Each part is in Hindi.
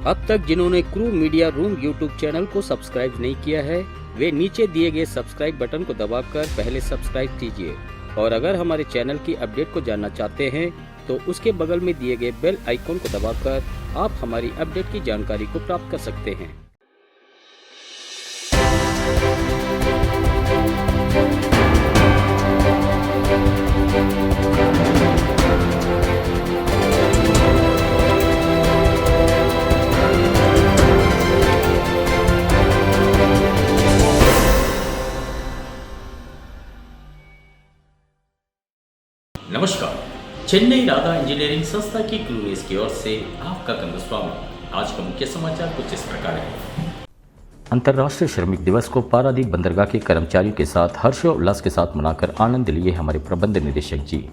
अब तक जिन्होंने crew media room YouTube channel को सब्सक्राइब नहीं किया है, वे नीचे दिए गए सब्सक्राइब बटन को दबाकर पहले सब्सक्राइब कीजिए और अगर हमारे चैनल की अपडेट को जानना चाहते हैं तो उसके बगल में दिए गए बेल आइकॉन को दबाकर आप हमारी अपडेट की जानकारी को प्राप्त कर सकते हैं। नमस्कार, चेन्नई राधा इंजीनियरिंग संस्था की क्रू न्यूज़ की ओर से आपका स्वागत। आज का मुख्य समाचार कुछ इस प्रकार है। अंतर्राष्ट्रीय श्रमिक दिवस को पारादीप बंदरगाह के कर्मचारियों के साथ हर्षोल्लास के साथ मनाकर आनंद लिए हमारे प्रबंध निदेशक जी।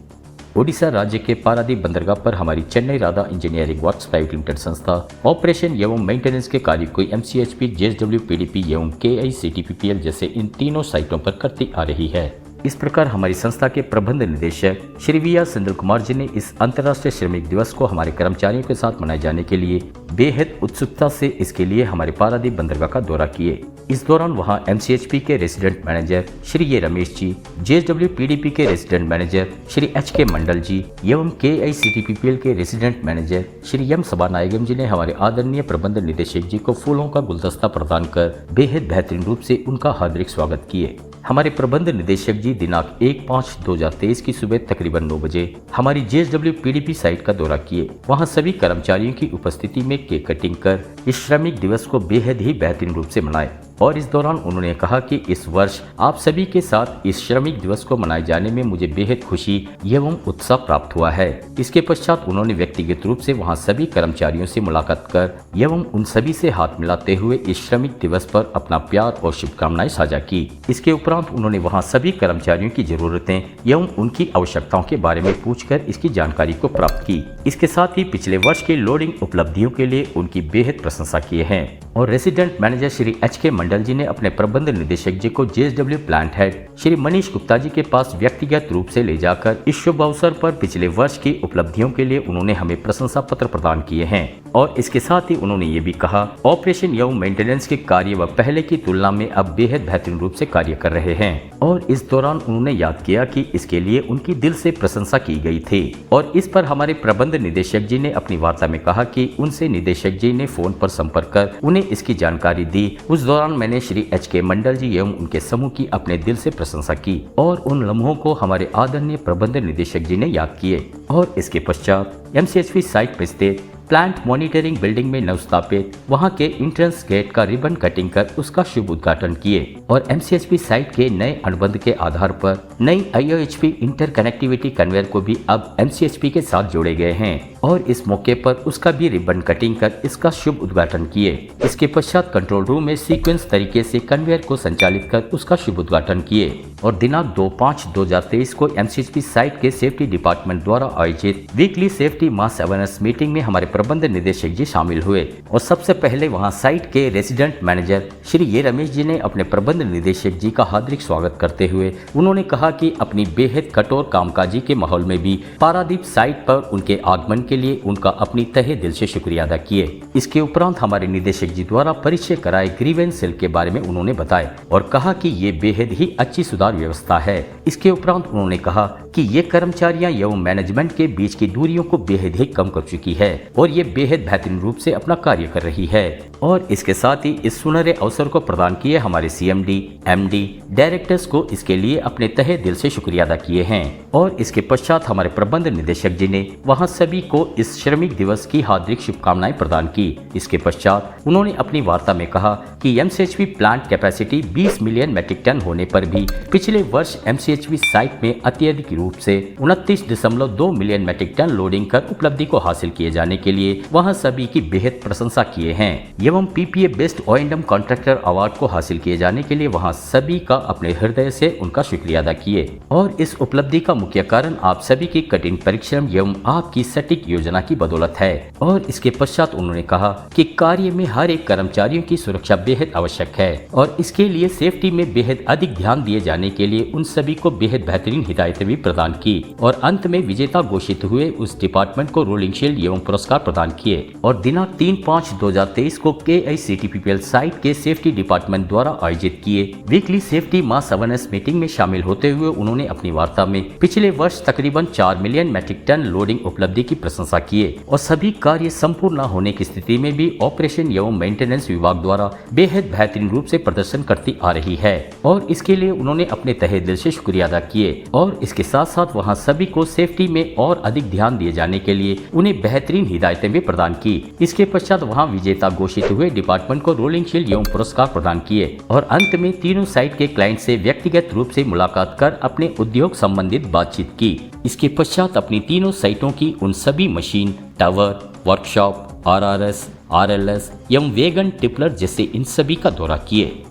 ओडिशा राज्य के पारादीप बंदरगाह पर हमारी Chennai Radha engineering works private limited संस्था ऑपरेशन एवं मेंटेनेंस के कार्य को एमसीएचपी, जेएसडब्ल्यू, पीडीपी एवं केआईसीटीपीपीएल जैसे इन तीनों साइटों पर करती आ रही है। इस प्रकार हमारी संस्था के प्रबंध निदेशक श्री वी सुंदर कुमार जी ने इस अंतर्राष्ट्रीय श्रमिक दिवस को हमारे कर्मचारियों के साथ मनाए जाने के लिए बेहद उत्सुकता से इसके लिए हमारे पारादीप बंदरगाह का दौरा किए। इस दौरान वहां एमसीएचपी के रेसिडेंट मैनेजर श्री ए रमेश जी, जेएसडब्ल्यू पीडीपी के resident manager Shri H K. Mandal जी एवं केआईसीटीपीपीएल के रेसिडेंट मैनेजर श्री एम सभानायकम जी ने हमारे आदरणीय प्रबंध निदेशक जी को फूलों का गुलदस्ता प्रदान कर बेहद बेहतरीन रूप से उनका हार्दिक स्वागत किए। हमारे प्रबंध निदेशक जी दिनांक 1/5/2023 की सुबह तकरीबन 9 बजे हमारी जेएसडब्ल्यू पीडीपी साइट का दौरा किए। वहां सभी कर्मचारियों की उपस्थिति में केक कटिंग कर इस श्रमिक दिवस को बेहद ही बेहतरीन रूप से मनाए और इस दौरान उन्होंने कहा कि इस वर्ष आप सभी के साथ इस श्रमिक दिवस को मनाए जाने में मुझे बेहद खुशी एवं उत्साह प्राप्त हुआ है। इसके पश्चात उन्होंने व्यक्तिगत रूप से वहां सभी कर्मचारियों से मुलाकात कर एवं उन सभी से हाथ मिलाते हुए इस श्रमिक दिवस पर अपना प्यार और शुभकामनाएं साझा की। इसके उपरांत उन्होंने वहां सभी कर्मचारियों की जरूरतें एवं उनकी आवश्यकताओं के बारे में पूछकर इसकी जानकारी को प्राप्त की। इसके साथ ही पिछले वर्ष की लोडिंग उपलब्धियों के लिए उनकी बेहद प्रशंसा किए हैं और resident manager Shri H K. Mandal ji ने अपने प्रबंध निदेशक जी को JSW plant head Shri Manish Gupta ji के पास व्यक्तिगत रूप से ले जाकर इस शुभ अवसर पर पिछले वर्ष की उपलब्धियों के लिए उन्होंने हमें प्रशंसा पत्र प्रदान किए हैं और इसके साथ ही उन्होंने ये भी कहा ऑपरेशन एवं मेंटेनेंस के कार्य व पहले की तुलना में अब बेहद बेहतरीन रूप से कार्य कर रहे हैं और इस दौरान उन्होंने याद किया कि इसके लिए उनकी दिल से प्रशंसा की गई थी और इस पर हमारे प्रबंध निदेशक जी ने अपनी वार्ता में कहा कि उनसे निदेशक जी ने फोन पर संपर्क कर उन्हें इसकी जानकारी दी। उस दौरान मैंने श्री एच.के. मंडल जी एवं उनके समूह की अपने दिल से प्रशंसा की और उन लम्हों को हमारे आदरणीय प्रबंध निदेशक जी ने याद किए और इसके पश्चात एमसीएचपी साइट पर स्थित प्लांट मॉनिटरिंग बिल्डिंग में नवस्थापित वहां के एंट्रेंस गेट का रिबन कटिंग कर उसका शुभ उद्घाटन किए और एमसीएचपी साइट के नए अनुबंध के आधार पर नई आईओएचपी इंटर कनेक्टिविटी कन्वेयर को भी अब एमसीएचपी के साथ जोड़े गए हैं और इस मौके पर उसका भी रिबन कटिंग कर इसका शुभ उद्घाटन किए। इसके पश्चात कंट्रोल रूम में सीक्वेंस तरीके से कन्वेयर को संचालित कर उसका शुभ उद्घाटन किए और दिनांक 2/5/2023 को एमसीएचपी साइट के सेफ्टी डिपार्टमेंट द्वारा आयोजित वीकली सेफ्टी मास अवेयरनेस मीटिंग में हमारे प्रबंध निदेशक जी शामिल हुए और सबसे पहले वहां साइट के रेसिडेंट मैनेजर श्री ए रमेश जी ने अपने प्रबंध निदेशक जी का हार्दिक स्वागत करते हुए उन्होंने कहा कि अपनी बेहद कठोर कामकाजी के माहौल में भी पारादीप साइट पर उनके आगमन के लिए उनका अपनी तहे दिल से शुक्रिया अदा किए। इसके उपरांत हमारे निदेशक जी द्वारा परिचय कराए ग्रीवेंस सेल के बारे में उन्होंने बताया और कहा कि ये बेहद ही अच्छी सुधार व्यवस्था है। इसके उपरांत उन्होंने कहा कि ये कर्मचारियां एवं मैनेजमेंट के बीच की दूरियों को बेहद ही कम कर चुकी है और ये बेहद बेहतरीन रूप से अपना कार्य कर रही है और इसके साथ ही इस सुनहरे अवसर को प्रदान किए हमारे सीएमडी, एमडी, डायरेक्टर्स को इसके लिए अपने तहे दिल से शुक्रिया अदा किए हैं और इसके पश्चात हमारे प्रबंध निदेशक जी ने वहां सभी को इस श्रमिक दिवस की हार्दिक शुभकामनाएं प्रदान की। इसके पश्चात उन्होंने अपनी वार्ता में कहा कि MCHP plant capacity 20 million metric ton होने पर भी पिछले वर्ष एमसीएचपी साइट में अत्यधिक रूप से 29.2 मिलियन मैट्रिक टन लोडिंग कर उपलब्धि को हासिल किए जाने के लिए वहां सभी की बेहद प्रशंसा किए हैं एवं PPA best O&M contractor award को हासिल किए जाने के लिए वहां सभी का अपने हृदय से उनका शुक्रिया अदा किए और इस उपलब्धि का मुख्य कारण आप सभी की कठिन परिश्रम एवं आपकी सटीक योजना की बदौलत है और इसके पश्चात उन्होंने कहा कि कार्य में हर एक कर्मचारियों की सुरक्षा बेहद आवश्यक है और इसके लिए सेफ्टी में बेहद अधिक ध्यान दिए जाने के लिए उन सभी को बेहद बेहतरीन हिदायतें भी प्रदान की और अंत में विजेता घोषित हुए उस डिपार्टमेंट को रोलिंग शील्ड एवं पुरस्कार प्रदान किए। और दिनांक 3/5/2023 को KICTPPL साइट के सेफ्टी डिपार्टमेंट द्वारा आयोजित किए वीकली सेफ्टी मास अवेयरनेस मीटिंग में शामिल होते हुए उन्होंने अपनी वार्ता में पिछले वर्ष तकरीबन 4 मिलियन मैट्रिक टन लोडिंग उपलब्धि की प्रशंसा किए और सभी कार्य संपूर्ण न होने की स्थिति में भी ऑपरेशन एवं मेंटेनेंस विभाग द्वारा बेहद बेहतरीन रूप से प्रदर्शन करती आ रही है और इसके लिए उन्होंने अपने तहे दिल से शुक्रिया अदा किए। और इसके साथ साथ वहां सभी को सेफ्टी में और अधिक ध्यान दिए जाने के लिए उन्हें बेहतरीन हिदायतें भी प्रदान की। इसके पश्चात वहां विजेता घोषित हुए डिपार्टमेंट को रोलिंग शील्ड एवं पुरस्कार प्रदान किए और अंत में तीनों साइट के क्लाइंट से व्यक्तिगत रूप से मुलाकात कर अपने उद्योग संबंधित बातचीत की। इसके पश्चात अपनी तीनों साइटों की उन सभी machine, tower, workshop, RRS, RLS एवं वैगन टिपलर जैसे इन सभी का दौरा किए।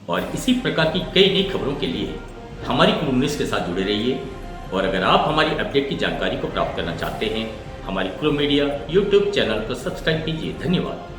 और इसी प्रकार की कई नई खबरों के लिए हमारी क्रू न्यूज़ के साथ जुड़े रहिए। और अगर आप हमारी अपडेट की जानकारी को प्राप्त करना चाहते हैं, हमारी क्रू मीडिया YouTube चैनल को सब्सक्राइब कीजिए। धन्यवाद।